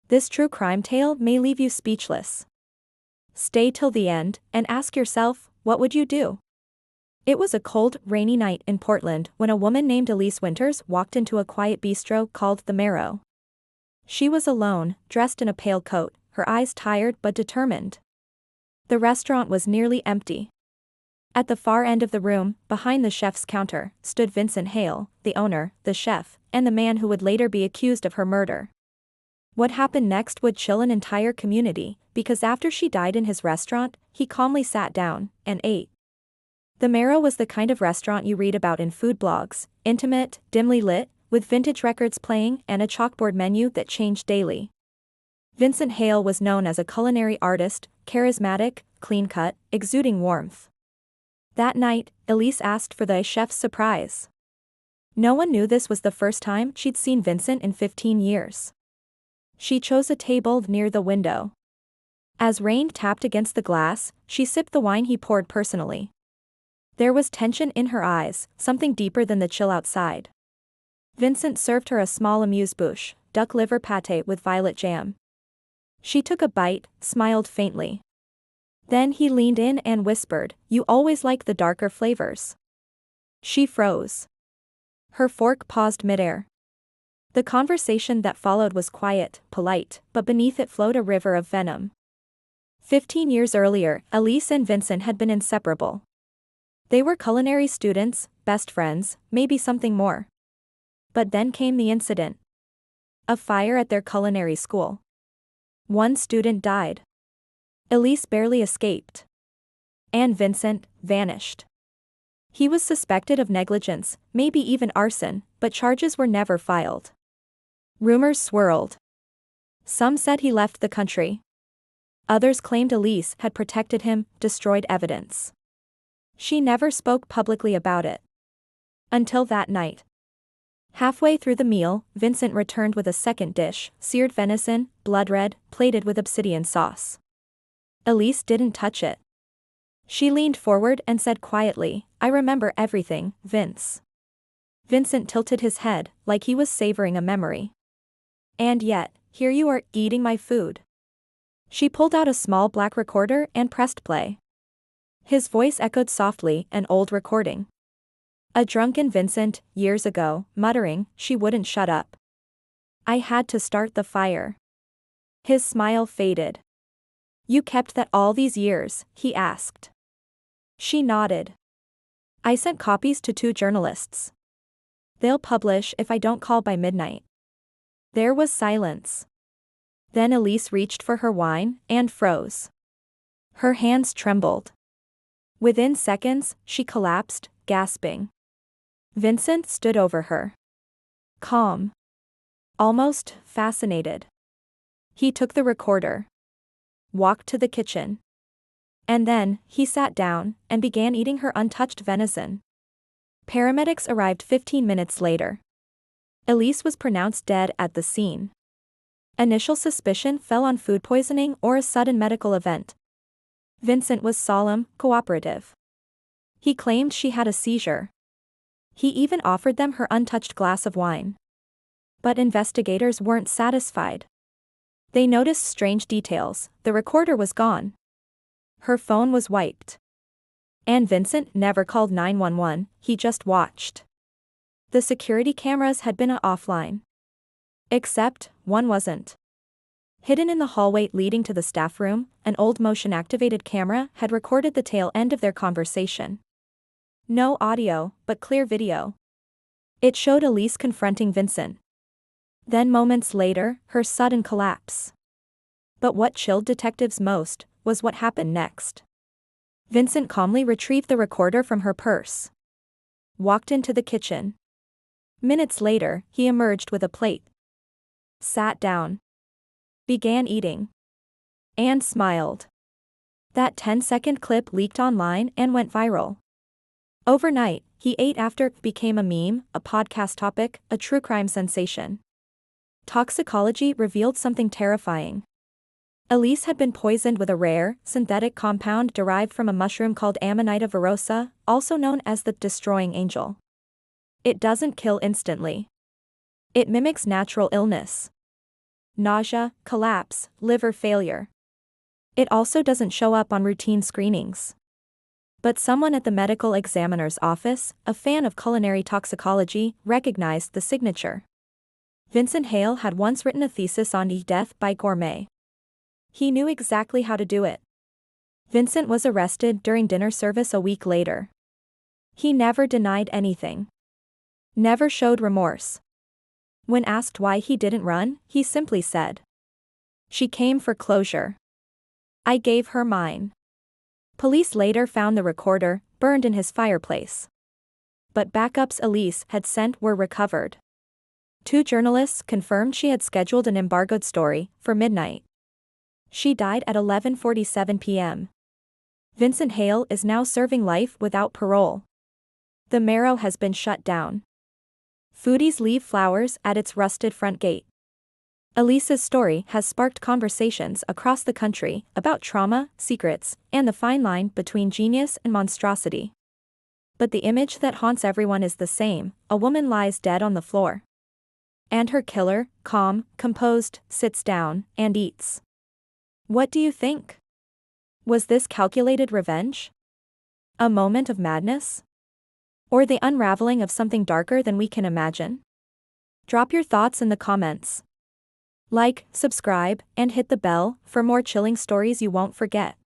This true crime tale may leave you speechless. Stay till the end and ask yourself, what would you do? It was a cold, rainy night in Portland when a woman named Elise Winters walked into a quiet bistro called the Marrow. She was alone, dressed in a pale coat, her eyes tired but determined. The restaurant was nearly empty. At the far end of the room, behind the chef's counter, stood Vincent Hale, the owner, the chef, and the man who would later be accused of her murder. What happened next would chill an entire community, because after she died in his restaurant, he calmly sat down and ate. The Marrow was the kind of restaurant you read about in food blogs, intimate, dimly lit, with vintage records playing and a chalkboard menu that changed daily. Vincent Hale was known as a culinary artist, charismatic, clean-cut, exuding warmth. That night, Elise asked for the chef's surprise. No one knew this was the first time she'd seen Vincent in 15 years. She chose a table near the window. As rain tapped against the glass, she sipped the wine he poured personally. There was tension in her eyes, something deeper than the chill outside. Vincent served her a small amuse-bouche, duck liver pâté with violet jam. She took a bite, smiled faintly. Then he leaned in and whispered, "You always like the darker flavors." She froze. Her fork paused midair. The conversation that followed was quiet, polite, but beneath it flowed a river of venom. 15 years earlier, Elise and Vincent had been inseparable. They were culinary students, best friends, maybe something more. But then came the incident. A fire at their culinary school. One student died. Elise barely escaped. And Vincent vanished. He was suspected of negligence, maybe even arson, but charges were never filed. Rumors swirled. Some said he left the country. Others claimed Elise had protected him, destroyed evidence. She never spoke publicly about it. Until that night. Halfway through the meal, Vincent returned with a second dish, seared venison, blood red, plated with obsidian sauce. Elise didn't touch it. She leaned forward and said quietly, "I remember everything, Vince." Vincent tilted his head, like he was savoring a memory. "And yet, here you are, eating my food." She pulled out a small black recorder and pressed play. His voice echoed softly, an old recording. A drunken Vincent, years ago, muttering, she wouldn't shut up. "I had to start the fire." His smile faded. "You kept that all these years?" he asked. She nodded. "I sent copies to 2 journalists. They'll publish if I don't call by midnight." There was silence. Then Elise reached for her wine, and froze. Her hands trembled. Within seconds, she collapsed, gasping. Vincent stood over her. Calm. Almost fascinated. He took the recorder. Walked to the kitchen. And then, he sat down, and began eating her untouched venison. Paramedics arrived 15 minutes later. Elise was pronounced dead at the scene. Initial suspicion fell on food poisoning or a sudden medical event. Vincent was solemn, cooperative. He claimed she had a seizure. He even offered them her untouched glass of wine. But investigators weren't satisfied. They noticed strange details. The recorder was gone. Her phone was wiped. And Vincent never called 911, he just watched. The security cameras had been offline. Except, one wasn't. Hidden in the hallway leading to the staff room, an old motion-activated camera had recorded the tail end of their conversation. No audio, but clear video. It showed Elise confronting Vincent. Then moments later, her sudden collapse. But what chilled detectives most was what happened next. Vincent calmly retrieved the recorder from her purse. Walked into the kitchen. Minutes later, he emerged with a plate. Sat down. Began eating. And smiled. That 10-second clip leaked online and went viral. Overnight, he ate after became a meme, a podcast topic, a true crime sensation. Toxicology revealed something terrifying. Elise had been poisoned with a rare, synthetic compound derived from a mushroom called Amanita virosa, also known as the destroying angel. It doesn't kill instantly. It mimics natural illness. nausea, collapse, liver failure. It also doesn't show up on routine screenings. But someone at the medical examiner's office, a fan of culinary toxicology, recognized the signature. Vincent Hale had once written a thesis on death by gourmet. He knew exactly how to do it. Vincent was arrested during dinner service a week later. He never denied anything. Never showed remorse. When asked why he didn't run, he simply said, "She came for closure. I gave her mine." Police later found the recorder, burned in his fireplace. But backups Elise had sent were recovered. 2 journalists confirmed she had scheduled an embargoed story for midnight. She died at 11:47 p.m. Vincent Hale is now serving life without parole. The Marrow has been shut down. Foodies leave flowers at its rusted front gate. Elise's story has sparked conversations across the country about trauma, secrets, and the fine line between genius and monstrosity. But the image that haunts everyone is the same: a woman lies dead on the floor. And her killer, calm, composed, sits down and eats. What do you think? Was this calculated revenge? A moment of madness? Or the unraveling of something darker than we can imagine? Drop your thoughts in the comments. Like, subscribe, and hit the bell for more chilling stories you won't forget.